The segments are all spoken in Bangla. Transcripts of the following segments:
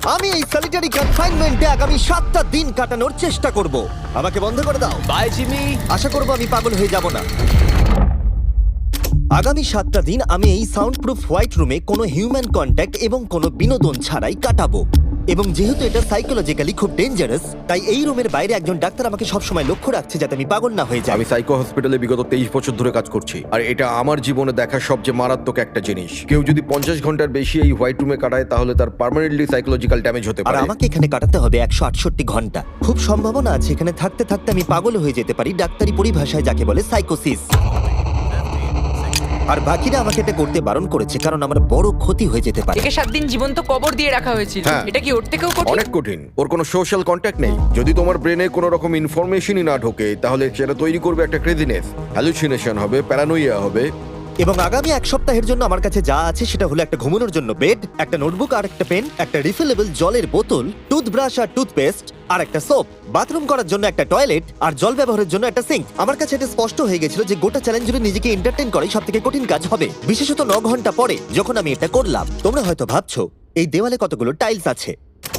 আমি এই সলিটারি কনফাইনমেন্টে আগামী 7টা দিন কাটানোর চেষ্টা করব। আমাকে বন্ধ করে দাও। Bye Jimmy. আশা করব আমি পাগল হয়ে যাব না। আগামী 7টা দিন আমি এই সাউন্ড প্রুফ হোয়াইট রুমে কোনো হিউম্যান কন্ট্যাক্ট এবং কোনো বিনোদন ছাড়াই কাটাবো। এবং যেহেতু এটা সাইকোলজিক্যালি খুব ডেঞ্জারাস, তাই এই রুমের বাইরে একজন ডাক্তার আমাকে সবসময় লক্ষ্য রাখছে যাতে আমি পাগল না হয়ে যাই। আমি সাইকো হসপিটালে বিগত 23 বছর ধরে কাজ করছি, আর এটা আমার জীবনে দেখা সবচেয়ে মারাত্মক একটা জিনিস। কেউ যদি 50 ঘন্টার বেশি এই হোয়াইট রুমে কাটায় তাহলে তার পার্মানেন্টলি সাইকোলজিক্যাল ড্যামেজ হতে আর পারে। আমাকে এখানে কাটাতে হবে 168 ঘন্টা। খুব সম্ভাবনা আছে এখানে থাকতে থাকতে আমি পাগল হয়ে যেতে পারি, ডাক্তারি পরিভাষায় যাকে বলে সাইকোসিস। আর বাকিরা আমাকে এটা করতে বারণ করেছে কারণ আমার বড় ক্ষতি হয়ে যেতে পারে। একে 7 দিন জীবন্ত কবর দিয়ে রাখা হয়েছিল। হ্যাঁ। এটা কি ওর থেকেও কঠিন? অনেক কঠিন। ওর কোনো সোশ্যাল কন্ট্যাক্ট নেই। যদি তোমার ব্রেনে কোনো রকম ইনফরমেশনই না ঢোকে তাহলে সেটা তৈরি করবে একটা ক্রেজিনেস, হ্যালুসিনেশন হবে, প্যারানোইয়া হবে। এবং আগামী 1 সপ্তাহের জন্য আমার কাছে যা আছে সেটা হলো একটা ঘুমানোর জন্য বেড, একটা নোটবুক আর একটা পেন, একটা রিফিলেবল জলের বোতল, টুথব্রাশ আর টুথপেস্ট আর একটা সোপ, বাথরুম করার জন্য একটা টয়লেট আর জল ব্যবহারের জন্য একটা সিঙ্ক। আমার কাছে এটা স্পষ্ট হয়ে গেছিল যে গোটা চ্যালেঞ্জ জুড়ে নিজেকে এন্টারটেইন করাই সবথেকে কঠিন কাজ হবে, বিশেষত 9 ঘন্টা পরে যখন আমি এটা করলাম। তোমরা হয়তো ভাবছো এই দেওয়ালে কতগুলো টাইলস আছে।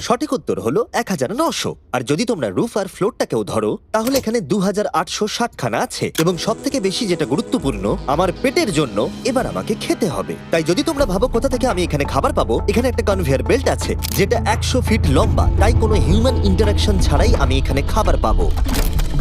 সঠিক উত্তর হলো 1900। আর যদি তোমরা রুফ আর ফ্লোরটাকেও ধরো তাহলে এখানে 2860 খানা আছে। এবং সব থেকে বেশি যেটা গুরুত্বপূর্ণ, আমার পেটের জন্য এবার আমাকে খেতে হবে। তাই যদি তোমরা ভাবো কোথা থেকে আমি এখানে খাবার পাবো, এখানে একটা কনভেয়ার বেল্ট আছে যেটা 100 ফিট লম্বা, তাই কোনো হিউম্যান ইন্টারাকশন ছাড়াই আমি এখানে খাবার পাবো।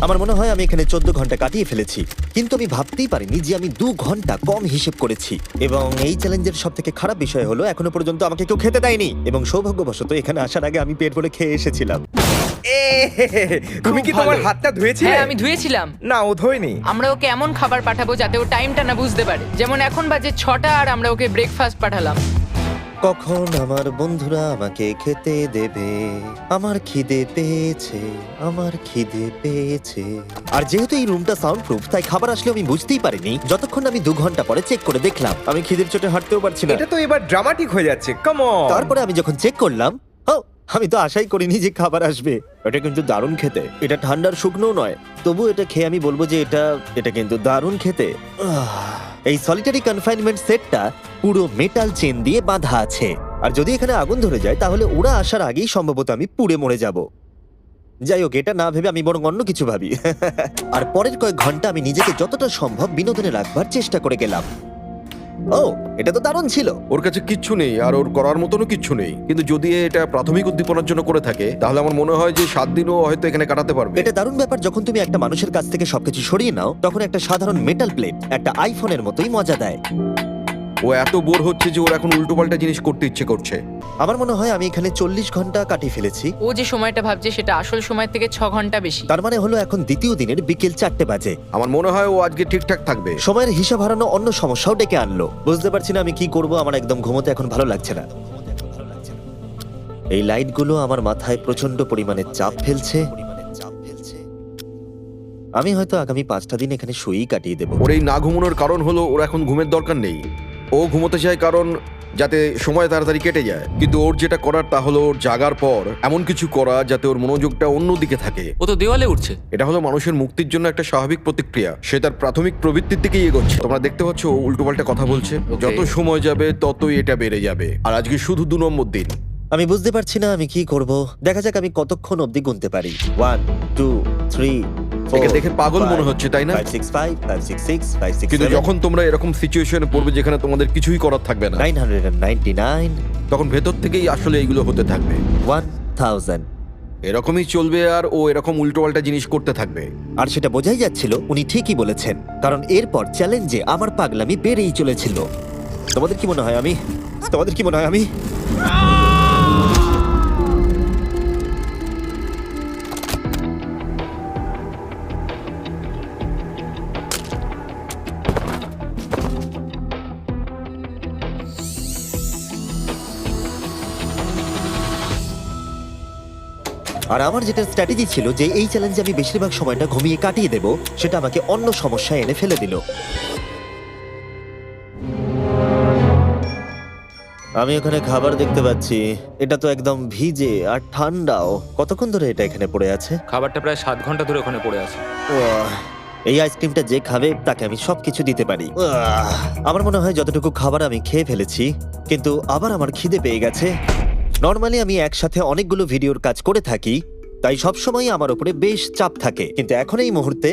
আমার মনে হয় আমি এখানে 14 ঘন্টা কাটিয়ে ফেলেছি, কিন্তু আমি ভাবতেই পারিনি যে আমি 2 ঘন্টা কম হিসেব করেছি। এবং এই চ্যালেঞ্জের সব থেকে খারাপ বিষয় হলো এখনো পর্যন্ত আমাকে কেউ খেতে দেয়নি। এবং সৌভাগ্যবশত এখানে আসার আগে আমি পেট ভরে খেয়ে এসেছিলাম। তুমি কি তোমার হাতটা ধুয়েছিলে? হ্যাঁ, আমি ধুয়েছিলাম। না, ও ধোয়নি। আমরা ওকে এমন খাবার পাঠাবো যাতে ও টাইমটা না বুঝতে পারে। যেমন এখন বাজে 6টা আর আমরা ওকে ব্রেকফাস্ট পাঠালাম। কখন আমার বন্ধুরা আমাকে খেতে দেবে? আমার খিদে পেয়েছে, আমার খিদে পেয়েছে। আর যেহেতু এই রুমটা সাউন্ড প্রুফ, তাই খাবার আসলে আমি বুঝতেই পারিনি যতক্ষণ আমি 2 ঘন্টা পরে চেক করে দেখলাম। আমি খিদের চোটে হাঁটতেও পারছি না। এটা তো এবার ড্রামাটিক হয়ে যাচ্ছে। Come on. তারপরে আমি যখন চেক করলাম, আমি তো আশাই করিনি যে খাবার আসবে। এটা কিন্তু দারুণ খেতে। এটা ঠান্ডার শুকনো নয়, তবু এটা খেয়ে আমি বলবো যে এটা কিন্তু দারুণ খেতে। এই সলিটারি কনফাইনমেন্ট সেটটা পুরো মেটাল চেন দিয়ে বাঁধা আছে, আর যদি এখানে আগুন ধরে যায় তাহলে ওরা আসার আগেই সম্ভবত আমি পুড়ে মরে যাব। যাই হোক, এটা না ভেবে আমি বরং অন্য কিছু ভাবি। আর পরের কয়েক ঘন্টা আমি নিজেকে যতটা সম্ভব বিনোদনে রাখবার চেষ্টা করে গেলাম। এটা তো দারুণ ছিল। ওর কাছে কিচ্ছু নেই আর ওর করার মতনও কিচ্ছু নেই, কিন্তু যদি এটা প্রাথমিক উদ্দীপনার জন্য করে থাকে তাহলে আমার মনে হয় যে 7 দিনও হয়তো এখানে কাটাতে পারবে। এটা দারুণ ব্যাপার, যখন তুমি একটা মানুষের কাছ থেকে সবকিছু সরিয়ে নাও তখন একটা সাধারণ মেটাল প্লেট একটা আইফোনের মতোই মজা দেয়। ও এত বোর হচ্ছে যে ওর এখন উল্টোপাল্টা জিনিস করতে ইচ্ছে করছে। আমার মনে হয় আমি এখানে 40 ঘন্টা কাটিয়ে ফেলেছি। ও যে সময়টা ভাবছে সেটা আসল সময়ের থেকে 6 ঘন্টা বেশি। তার মানে হলো এখন দ্বিতীয় দিনের বিকেল 4টে বাজে। আমার মনে হয় ও আজকে ঠিকঠাক থাকবে। সময়ের হিসাব হারানো অন্য সমস্যাও ডেকে আনলো। বুঝতে পারছি না আমি কি করব। আমার একদম ঘুমোতে এখন ভালো লাগছে না। এই লাইটগুলো আমার মাথায় প্রচন্ড পরিমাণে চাপ ফেলছে। আমি হয়তো আগামী 5টা দিন এখানে শুয়েই কাটিয়ে দেবো। ওর এই না ঘুমানোর কারণ হলো ওর এখন ঘুমের দরকার নেই। ও ঘুমোতে চায় কারণ যাতে সময় তাড়াতাড়ি কেটে যায়, কিন্তু ওর যেটা করার তা হলো ওর জাগার পর এমন কিছু করা যাতে ওর মনোযোগটা অন্যদিকে থাকে। ও তো দেওয়ালে উঠছে। এটা হলো মানুষের মুক্তির জন্য একটা স্বাভাবিক প্রতিক্রিয়া। সে তার প্রাথমিক প্রবৃত্তির দিকেই এগোচ্ছে। তোমরা দেখতে পাচ্ছ ও উল্টোপাল্টা কথা বলছে। যত সময় যাবে ততই এটা বেড়ে যাবে। আর আজকে শুধু 2 নম্বর দিন। আমি বুঝতে পারছি না আমি কি করব। দেখা যাক আমি কতক্ষণ অবধি গুনতে পারি। 1 2 3 একে দেখে পাগল মনে হচ্ছে, তাই না? 5 6 5 5 6 6 5 6 কিন্তু যখন তোমরা এরকম সিচুয়েশনে পড়বে যেখানে তোমাদের কিছুই করার থাকবে না, 999 তখন ভেতর থেকেই আসলে এগুলো হতে থাকবে। 1000। এরকমই চলবে আর ও এরকম উল্টোপাল্টা জিনিস করতে থাকবে। আর সেটা বোঝাই যাচ্ছিল উনি ঠিকই বলেছেন, কারণ এরপর চ্যালেঞ্জে আমার পাগলামি বেড়েই চলেছিল। তোমাদের কি মনে হয় আমি আর আমার যেটা স্ট্র্যাটেজি ছিল যে এই চ্যালেঞ্জে আমি বেশিরভাগ সময়টা ঘুমিয়ে কাটিয়ে দেব, সেটা আমাকে অন্য সমস্যায় এনে ফেলে দিল। আমি ওখানে খাবার দেখতে পাচ্ছি। এটা তো একদম ভিজে আর ঠান্ডাও। কতক্ষণ ধরে এটা এখানে পড়ে আছে? খাবারটা প্রায় 7 ঘন্টা ধরে ওখানে পড়ে আছে। এই আইসক্রিমটা যে খাবে তাকে আমি সবকিছু দিতে পারি। আমার মনে হয় যতটুকু খাবার আমি খেয়ে ফেলেছি, কিন্তু আবার আমার খিদে পেয়ে গেছে। নর্মালি আমি একসাথে অনেকগুলো ভিডিওর কাজ করে থাকি, তাই সবসময় আমার উপরে বেশ চাপ থাকে। কিন্তু এখন এই মুহূর্তে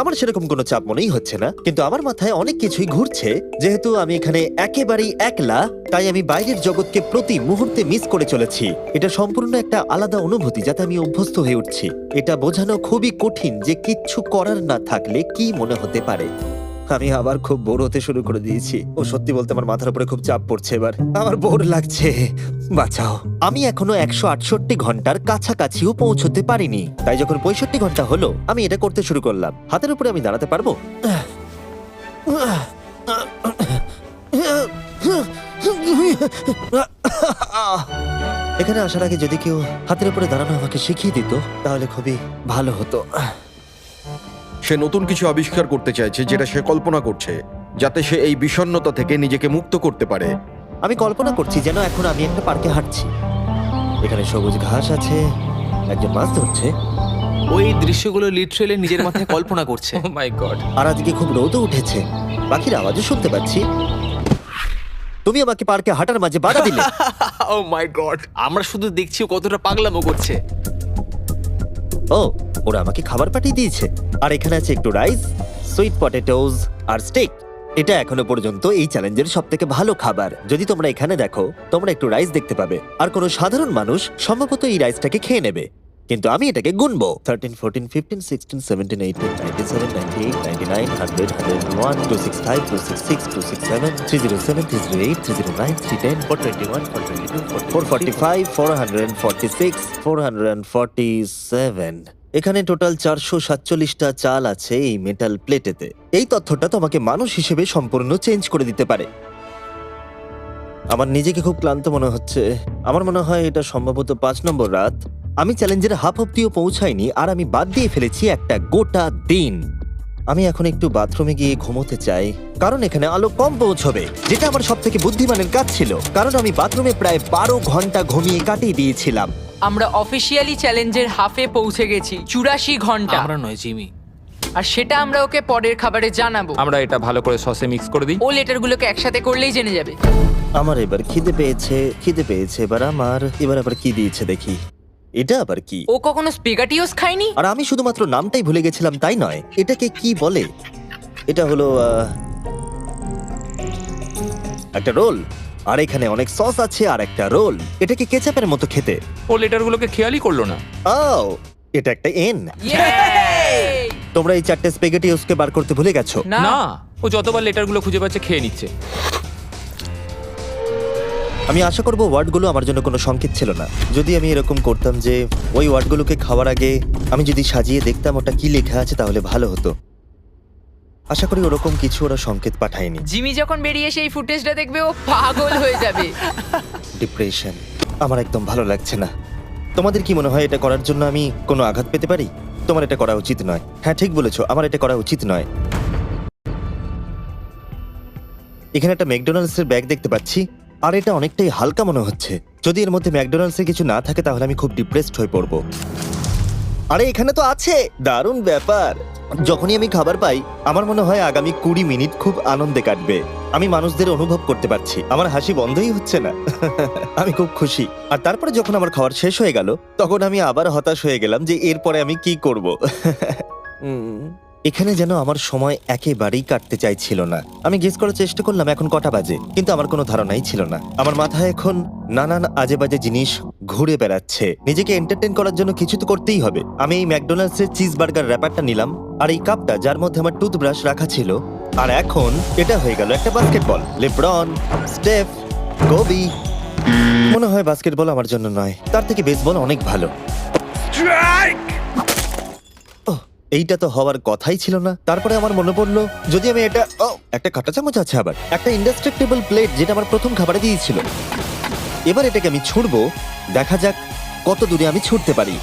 আমার সেরকম কোনো চাপ মনেই হচ্ছে না, কিন্তু আমার মাথায় অনেক কিছুই ঘুরছে। যেহেতু আমি এখানে একেবারেই একলা, তাই আমি বাইরের জগৎকে প্রতি মুহূর্তে মিস করে চলেছি। এটা সম্পূর্ণ একটা আলাদা অনুভূতি যাতে আমি অভ্যস্ত হয়ে উঠছি। এটা বোঝানো খুবই কঠিন যে কিচ্ছু করার না থাকলে কি মনে হতে পারে। আমি আবার খুব বোর হতে শুরু করে দিয়েছি। ও সত্যি বলতে আমার মাথার উপরে খুব চাপ পড়ছে এবার। আমার বোর লাগছে, বাঁচাও। আমি এখনো 168 ঘন্টার কাছাকাছিও পৌঁছতে পারিনি, তাই যখন 65 ঘন্টা হলো আমি এটা করতে শুরু করলাম। হাতের উপরে আমি দাঁড়াতে পারবো? এখানে আসার আগে যদি কেউ হাতের উপরে দাঁড়ানো আমাকে শিখিয়ে দিত তাহলে খুবই ভালো হতো। সে নতুন কিছু আবিষ্কার করতে চাইছে যেটা সে কল্পনা করছে, যাতে সে এই বিষণ্ণতা থেকে নিজেকে মুক্ত করতে পারে। আমি কল্পনা করছি যেন এখন আমি একটা পার্কে হাঁটছি। এখানে সবুজ ঘাস আছে, একজন মাছ ধরছে, ওই দৃশ্যগুলো লিটারেলি নিজের মাথায় কল্পনা করছে। ও মাই গড। আর আজকে খুব রোদও উঠেছে। পাখির আওয়াজও শুনতে পাচ্ছি। তুমি আমাকে পার্কে হাঁটার মাঝে বাধা দিলে। ও মাই গড, আমরা শুধু দেখছি ও কতটা পাগলামো করছে। ও, ওরা আমাকে খাবার পাঠিয়ে দিয়েছে। আর এখানে আছে একটু রাইস, সুইট পটেটোজ আর স্টেক। এটা এখনো পর্যন্ত এই চ্যালেঞ্জের সবথেকে ভালো খাবার। যদি তোমরা এখানে দেখো, তোমরা একটু রাইস দেখতে পাবে। আর কোনো সাধারণ মানুষ সম্ভবত এই রাইসটাকে খেয়ে নেবে, কিন্তু আমি এটাকে গুনবো। 13, 14, 15, 16, 17, 18, 97, 98, 99, 100, 101, 265, 266, 267, 307, 308, 309, 310, 421, 422, 445, 446, 447। এখানে টোটাল 447টা চাল আছে এই মেটাল প্লেটেতে। এই তথ্যটা তোমাকে মানুষ হিসেবে সম্পূর্ণ চেঞ্জ করে দিতে পারে। আমার নিজেকে খুব ক্লান্ত মনে হচ্ছে। আমার মনে হয় এটা সম্ভবত 5 নম্বর রাত। আমি চ্যালেঞ্জের হাফ অব্দিও পৌঁছাইনি আর আমি বাদ দিয়ে ফেলেছি একটা গোটা দিন। আমি এখন একটু বাথরুমে গিয়ে ঘুমোতে চাই, কারণ এখানে আলো কম পৌঁছবে, যেটা আমার সব থেকে বুদ্ধিমানের কাজ ছিল, কারণ আমি বাথরুমে প্রায় 12 ঘন্টা ঘুমিয়ে কাটিয়ে দিয়েছিলাম। আমরা অফিসিয়ালি চ্যালেঞ্জের হাফে পৌঁছে গেছি, 84 ঘন্টা। আমরা নয় জিমি। আর সেটা আমরা ওকে পরের খাবারে জানাবো। আমরা এটা ভালো করে সসে মিক্স করে দিই। ও লেটারগুলোকে একসাথে করলেই জেনে যাবে। আমার এবার খিদে পেয়েছে এবার এবার আবার কি দিয়েছে দেখি। এটা আবার কি? ও কখনো স্পেগাটিওস খায়নি। আর আমি শুধুমাত্র নামটাই ভুলে গেছিলাম তাই নয়, এটাকে কি বলে? এটা হলো একটা রোল। আর এখানে অনেক সস আছে আর একটা রোল। এটাকে কেচাপের মতো খেতে। ও লেটারগুলোকে খেয়ালই করলো না। ও, এটা একটা এন। Yay! তোমরা এই 4টে স্পেগেটিওসকে বার করতে ভুলে গেছো। না, না, ও যতবার লেটারগুলো খুঁজে পাচ্ছে খেয়ে নিচ্ছে। আমি আশা করব ওয়ার্ডগুলো আমার জন্য কোনো সংকেত ছিল না। যদি আমি এরকম করতাম যে ওই ওয়ার্ডগুলোকে খাওয়ার আগে আমি যদি সাজিয়ে দেখতাম ওটা কি লেখা আছে তাহলে ভালো হতো। আশা করি ওরকম কিছু ওরা সংকেত পাঠায়নি। জিমি যখন বেরিয়ে সেই ফুটেজটা দেখবে ও পাগল হয়ে যাবে। ডিপ্রেশন, আমার একদম ভালো লাগছে না। তোমাদের কি মনে হয় এটা করার জন্য আমি কোনো আঘাত পেতে পারি? তোমার এটা করা উচিত নয়। হ্যাঁ, ঠিক বলেছো, আমার এটা করা উচিত নয়। এখানে একটা ম্যাকডোনাল্ডসের ব্যাগ দেখতে পাচ্ছি, আর এটা অনেকটাই হালকা মনে হচ্ছে। যদি এর মধ্যে ম্যাকডোনাল্ডসের কিছু না থাকে তাহলে আমি খুব ডিপ্রেসড হয়ে পড়বো। আরে এখানে তো আছে, দারুণ ব্যাপার। যখনই আমি খাবার পাই আমার মনে হয় আগামী 20 মিনিট খুব আনন্দে কাটবে। আমি মানুষদের অনুভব করতে পারছি, আমার হাসি বন্ধই হচ্ছে না। আমি খুব খুশি। আর তারপরে যখন আমার খাবার শেষ হয়ে গেল তখন আমি আবার হতাশ হয়ে গেলাম যে এরপরে আমি কি করব। এখানে যেন আমার সময় একেবারেই কাটতে চাইছিল না। আমি গেস করার চেষ্টা করলাম এখন কটা বাজে, কিন্তু আমার কোনো ধারণাই ছিল না। আমার মাথায় এখন নানান আজে বাজে জিনিস ঘুরে বেড়াচ্ছে। নিজেকে এন্টারটেইন করার জন্য কিছু তো করতেই হবে। আমি এই ম্যাকডোনাল্ডসের চিজ বার্গার র্যাপারটা নিলাম, আর এই কাপটা যার মধ্যে আমার টুথব্রাশ রাখা ছিল। আর এখন এটা হয়ে গেল একটা বাস্কেটবল। LeBron, স্টেফ, Covey. মনে হয় বাস্কেটবল আমার জন্য নয়, তার থেকে বেসবল অনেক ভালো। এইটা তো হওয়ার কথাই ছিল না। তারপরে আমার মনে পড়লো যদি আমি এটা একটা কাঁটা চামচ আছে, আবার একটা ইনডেস্ট্রাক্টেবল প্লেট যেটা আমার প্রথম খাবারে দিয়েছিল। এবার এটাকে আমি ছুঁড়বো, দেখা যাক কত দূরে আমি ছুটতে পারি।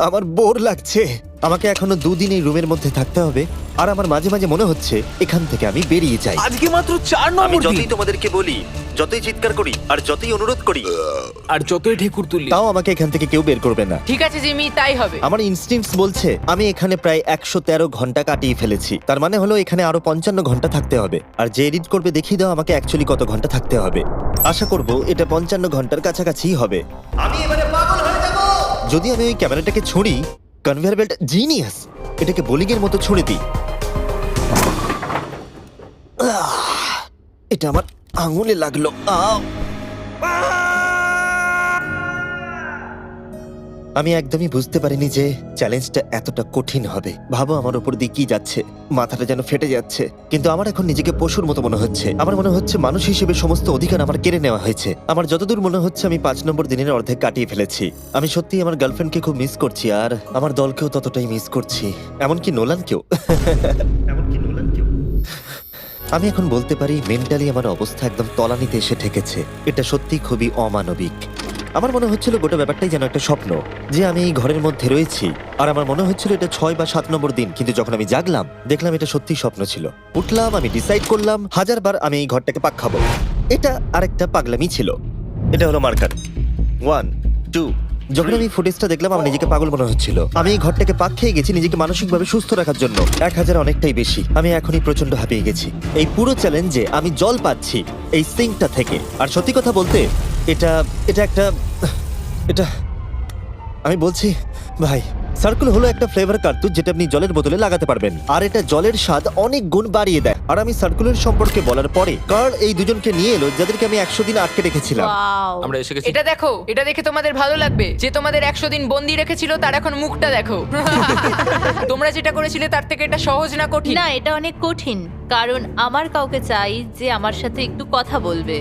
আমার বোর লাগছে। আমাকে এখনো 2 দিন এই রুমের মধ্যে থাকতে হবে। আর আমার মাঝে মাঝে মনে হচ্ছে এখান থেকে আমি বেরিয়ে যাই। আজকে মাত্র 4 আমি নম্বর যতই দিন তোমাদেরকে বলি, যতই চিৎকার করি আর যতই অনুরোধ করি, আর যতই ঢেকুর তুলি তাও আমাকে এখান থেকে কেউ বের করবে না। ঠিক আছে জিমি, তাই হবে। আমার ইনস্টিংক্টস বলছে আমি এখানে প্রায় 113 ঘন্টা কাটিয়ে ফেলেছি। তার মানে হলো এখানে আরো 55 ঘন্টা থাকতে হবে। আর যে এডিট করবে দেখিয়ে দাও আমাকে অ্যাকচুয়ালি কত ঘন্টা থাকতে হবে। আশা করব এটা 55 ঘন্টার কাছাকাছিই হবে। আমি এবারে পাগল হয়ে যাব। যদি আমি ওই ক্যামেরাটাকে ছুঁড়ি, কনভেয়ার বেল্ট জিনিয়াস, এটাকে বোলিং এর মতো ছুঁড়ে দিই। এটা আমার আঙুলে লাগলো। আমি একদমই বুঝতে পারিনি যে চ্যালেঞ্জটা এতটা কঠিন হবে। ভাবো আমার উপর দিয়ে কি যাচ্ছে, মাথাটা যেন ফেটে যাচ্ছে। কিন্তু আমার এখন নিজেকে পশুর মতো মনে হচ্ছে। আমার মনে হচ্ছে মানুষ হিসেবে সমস্ত অধিকার আমার কেড়ে নেওয়া হয়েছে। আমার যতদূর মনে হচ্ছে আমি 5 নম্বর দিনের অর্ধেক কাটিয়ে ফেলেছি। আমি সত্যি আমার গার্লফ্রেন্ডকে খুব মিস করছি, আর আমার দলকেও ততটাই মিস করছি, এমনকি নোলানকেও। আমি এখন বলতে পারি মেন্টালি আমার অবস্থা একদম তলানিতে এসে ঠেকেছে। এটা সত্যি খুবই অমানবিক। আমার মনে হচ্ছিল গোটা ব্যাপারটাই যেন একটা স্বপ্ন, যে আমি এই ঘরের মধ্যে রয়েছি। আর আমার মনে হচ্ছিল এটা 6 বা 7 নম্বর দিন, কিন্তু যখন আমি জাগলাম দেখলাম এটা সত্যি স্বপ্ন ছিল। উঠলাম, আমি ডিসাইড করলাম 1000 বার আমি এই ঘরটাকে পাক খাবো। এটা আরেকটা পাগলামি ছিল। এটা হলো মার্কার 1, 2। যখন আমি ফুটেজটা দেখলাম আমার নিজেকে পাগল মনে হচ্ছিল। আমি এই ঘরটাকে পাক খেয়ে গেছি নিজেকে মানসিকভাবে সুস্থ রাখার জন্য। 1000 অনেকটাই বেশি। আমি এখনই প্রচন্ড হাঁপিয়ে গেছি। এই পুরো চ্যালেঞ্জে আমি জল পাচ্ছি এই সিঙ্কটা থেকে। আর সত্যি কথা বলতে এটা আমি বলছি ভাই, সার্কেল হলো একটা ফ্লেভার কার্তুজ যেটা আপনি জলের বোতলে লাগাতে পারবেন, আর এটা জলের স্বাদ অনেক গুণ বাড়িয়ে দেয়। আর আমি সার্কুলের সম্পর্কে বলার পরে কার্ল এই দুজনকে নিয়ে এলো যাদেরকে আমি 100 দিন আটকে রেখেছিলাম। ওয়াও আমরা এসে গেছি। এটা দেখো, এটা দেখে তোমাদের ভালো লাগবে। যে তোমাদের 100 দিন বন্দি রেখেছিল তার এখন মুখটা দেখো। তোমরা যেটা করেছিলে তার থেকে এটা সহজ না কঠিন? না, এটা অনেক কঠিন, কারণ আমার কাউকে চাই যে আমার সাথে একটু কথা বলবে।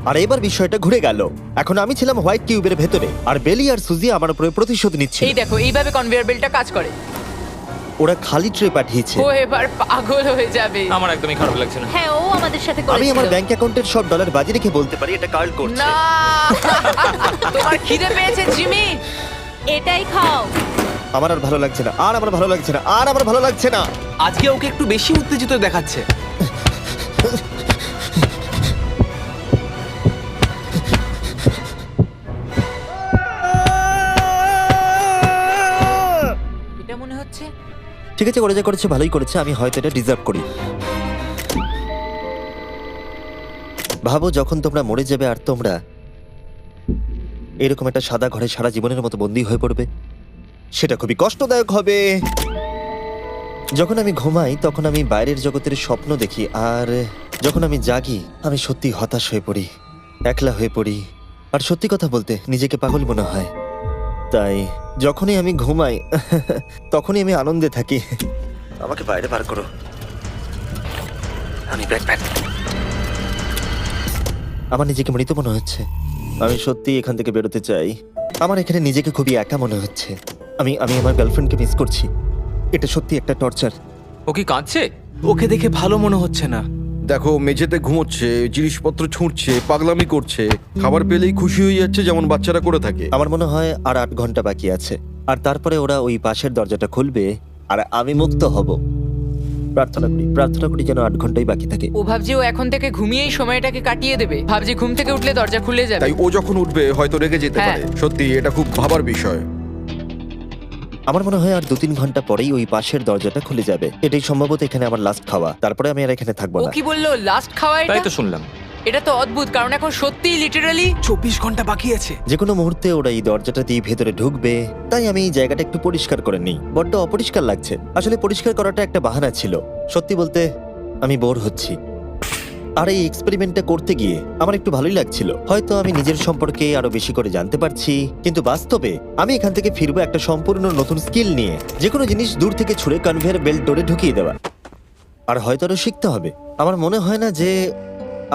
আর এবার বিষয়টা ঘুরে গেল। এখন আমি ছিলাম হোয়াইট কিউবের ভেতরে, আর বেলি আর সুজি আমার উপরে প্রতিশোধ নিচ্ছে। এই দেখো, এইভাবে কনভেয়ার বেল্টটা কাজ করে। ওরা খালি ট্রে পাঠিয়েছে। ও এবার পাগল হয়ে যাবে। আমার একদমই খারাপ লাগছে না। হ্যাঁ, ও আমাদের সাথে আমি করেছিল। আমার ব্যাংক অ্যাকাউন্টের সব ডলার বাজি রেখে বলতে পারি এটা কার্ল করছে। না, তোমার খিদে পেয়েছে জিমি? এটাই খাও। আমার আর ভালো লাগছে না, আর আমার ভালো লাগছে না, আর আমার ভালো লাগছে না। আজকে ওকে একটু বেশি উত্তেজিত দেখাচ্ছে। এটা মনে হচ্ছে ঠিক আছে, ওরা যা করেছে ভালোই করেছে। আমি হয়তো এটা ডিজার্ভ করি। ভাবো যখন তোমরা মরে যাবে আর তোমরা এরকম একটা সাদা ঘরে সারা জীবনের মতো বন্দী হয়ে পড়বে, সেটা খুবই কষ্টদায়ক হবে। যখন আমি ঘুমাই তখন আমি বাইরের জগতের স্বপ্ন দেখি, আর যখন আমি জাগি আমি সত্যি হতাশ হয়ে পড়ি, একলা হয়ে পড়ি, আর সত্যি কথা বলতে নিজেকে পাগল মনে হয়। তাই যখনই আমি ঘুমাই তখনই আমি আনন্দে থাকি। আমাকে বাইরে বার করো, আমি ব্যাকপ্যাক। আমার নিজেকে মৃত মনে হচ্ছে। আমি সত্যি এখান থেকে বেরোতে চাই। আমার এখানে নিজেকে খুবই একা মনে হচ্ছে। আমি আমার গার্লফ্রেন্ডকে মিস করছি। এটা সত্যি একটা টর্চার। ও কি কাঁদছে? ওকে দেখে ভালো মনে হচ্ছে না। দেখো মেঝেতে ঘুমোচ্ছে, জিনিসপত্র ছুঁড়ছে, পাগলামি করছে, খাবার পেলেই খুশি হয়ে যাচ্ছে যেমন বাচ্চারা করে থাকে। আমার মনে হয় আর 8 ঘন্টা বাকি আছে, আর তারপরে ওরা ওই পাশের দরজাটা খুলবে আর আমি মুক্ত হব। প্রার্থনা করি যেন 8 ঘন্টাই বাকি থাকে। ও ভাবছে ও এখন থেকে ঘুমিয়েই সময়টাকে কাটিয়ে দেবে। ভাবছে ঘুম থেকে উঠলে দরজা খুলে যাবে। তাই ও যখন উঠবে হয়তো রেগে যেতে হ্যাঁ। পারে। সত্যি এটা খুব ভাবার বিষয়। আমার মনে হয় আর 2-3 ঘন্টা পরেই ওই পাশের দরজাটা খুলে যাবে। এটাই সম্ভবত এখানে আমার লাস্ট খাওয়া। তারপরে আমি আর এখানে থাকবো ও না। কি বললো, লাস্ট খাওয়া? তাই এটা তো শুনলাম। এটা তো অদ্ভুত, কারণ এখন সত্যিই লিটারালি 24 ঘন্টা বাকি আছে। যে কোনো মুহূর্তে ওরা এই দরজাটা দিয়ে ভেতরে ঢুকবে। তাই আমি এই জায়গাটা একটু পরিষ্কার করে নিই। বড্ড অপরিষ্কার লাগছে। আসলে পরিষ্কার করাটা একটা বাহানা ছিল। সত্যি বলতে আমি বোর হচ্ছি। আর এই এক্সপেরিমেন্টটা করতে গিয়ে আমার একটু ভালোই লাগছিল। হয়তো আমি নিজের সম্পর্কে আরো বেশি করে জানতে পারছি, কিন্তু বাস্তবে আমি এখান থেকে ফিরবো একটা সম্পূর্ণ নতুন স্কিল নিয়ে। যে কোনো জিনিস দূর থেকে ছুঁড়ে কনভেয়ার বেল্ট ডোরে ঢুকিয়ে দেওয়া। আর হয়তো আরো শিখতে হবে। আমার মনে হয় না যে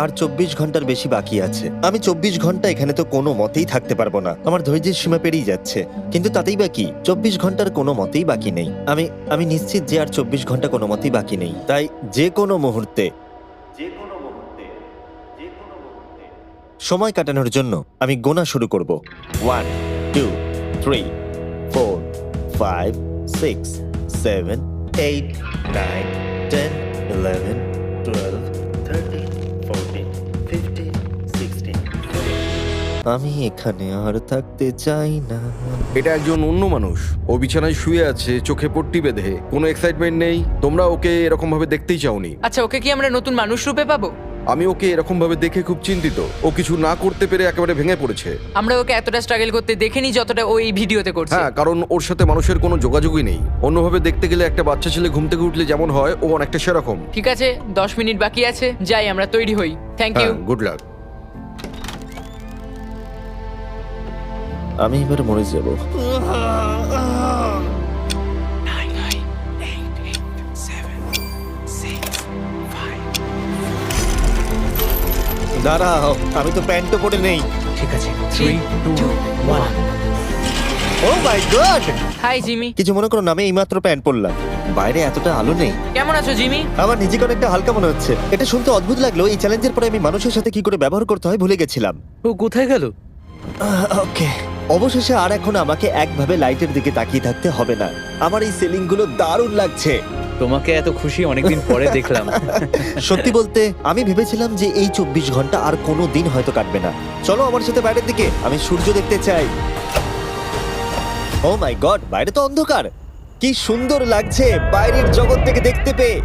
আর 24 ঘন্টার বেশি বাকি আছে। আমি 24 ঘন্টা এখানে তো কোনো মতেই থাকতে পারবো না। আমার ধৈর্যের সীমা পেরিয়ে যাচ্ছে। কিন্তু তাতেই বা কি, 24 ঘন্টার কোনো মতেই বাকি নেই। আমি নিশ্চিত যে আর 24 ঘন্টা কোনো মতেই বাকি নেই। তাই যে কোনো মুহূর্তে সময় কাটানোর জন্য আমি গোনা শুরু করব। 1, 2, 3, 4, 5, 6, 7, 8, 9, 10, 11, 12, 13, 14, 15, 16. আমি এখানে আর থাকতে চাই না। এটা একজন অন্য মানুষ। ও বিছানায় শুয়ে আছে, চোখে পট্টি বেঁধে, কোনো এক্সাইটমেন্ট নেই। তোমরা ওকে এরকম ভাবে দেখতেই চাওনি। আচ্ছা, ওকে কি আমরা নতুন মানুষ রূপে পাবো? আমি ওকে এরকম ভাবে দেখে খুব চিন্তিত। ও কিছু না করতে পেরে একেবারে ভেঙে পড়েছে। আমরা ওকে এতটা স্ট্রাগল করতে দেখিনি যতটা ওই ভিডিওতে করছে। হ্যাঁ, কারণ ওর সাথে মানুষের কোনো যোগাযোগই নেই। অন্যভাবে দেখতে গেলে একটা বাচ্চা ছেলে ঘুম থেকে উঠলে যেমন হয়, ও অনেকটা সেরকম। ঠিক আছে, 10 মিনিট বাকি আছে, যাই আমরা তৈরি হই। Thank you. হ্যাঁ, গুড লাক। আমি এবার মরে যাব। দাঁড়াও, আমি তো প্যান্টও পরে নেই। ঠিক আছে 3 2 1 ও মাই গড! হাই জিমি, কিছু মনে করো না, আমি এইমাত্র প্যান্ট পরলাম। বাইরে এতটা আলো নেই। কেমন আছো জিমি? আমার নিজেকে অনেকটা হালকা মনে হচ্ছে। এটা শুনতে অদ্ভুত লাগলো। এই চ্যালেঞ্জের পরে আমি মানুষের সাথে কি করে ব্যবহার করতে হয় ভুলে গেছিলাম। ও কোথায় গেল? ওকে, অবশেষে আর এখন আমাকে একভাবে লাইটের দিকে তাকিয়ে থাকতে হবে না। আমার এই সিলিং গুলো দারুণ লাগছে। তোমাকে এত খুশি অনেকদিন পরে দেখলাম। সত্যি বলতে আমি ভেবেছিলাম যে এই 24 ঘন্টা আর কোনো দিন হয়তো কাটবে না। চলো আমার সাথে বাইরের দিকে, আমি সূর্য দেখতে চাই। ও মাই গড, বাইরে তো অন্ধকার। কি সুন্দর লাগছে বাইরের জগৎ থেকে দেখতে পেয়ে।